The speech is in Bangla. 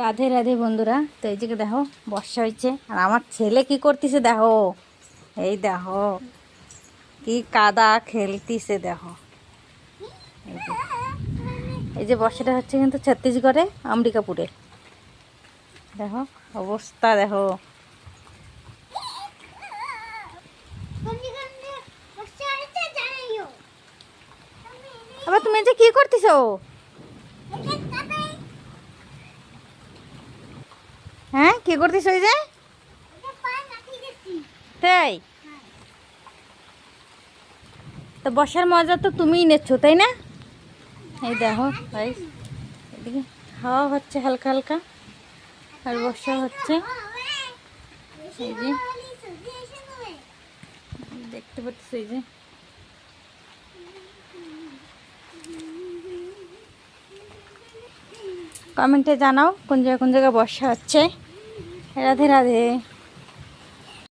রাধে রাধে বন্ধুরা। তো এই যে দেখো বর্ষা হয়েছে, আর আমার ছেলে কি করতেছে দেখো, এই দেখো কি কাদা খেলতিছে দেখো। এই যে এই যে বর্ষাটা হচ্ছে কিন্তু ছত্তিশগড়ে অম্বিকাপুরে। দেখো অবস্থা দেখো। আবার তুমি যে কি করতেছো? হ্যাঁ কি করতেছো? এই যে তাই তো বর্ষার মজা তো তুমিই নেচ্ছো তাই না? এই দেখো ভাই, এদিকে হাওয়া হচ্ছে হালকা হালকা আর বর্ষা হচ্ছে। এই যে দেখতে পাচ্ছি, এই যে কমেন্টে জানাও কোন জায়গায় বর্ষা হচ্ছে। রাধে রাধে।